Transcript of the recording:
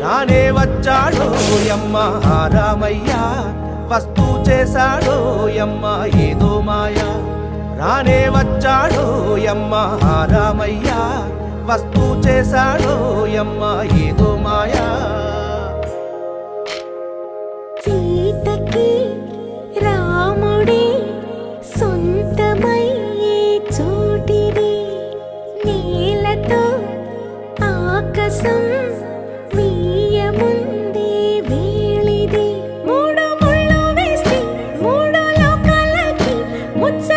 రానే వచ్చాడో యమ్మ రామయ్య వస్తూ చేశాడో యమ్మ ఏదో మాయా రానే వచ్చాడో యమ్మ రామయ్య వస్తూ చేశాడో యమ్మ ఏదో మాయా సీతకి రాముడే సొంతమయ్యే చోటిది నేలతో ఆకాశం వీయముందే వేళిది మూడు ముళ్ళు వేస్తే మూడు లోకాలకి ముచ్చ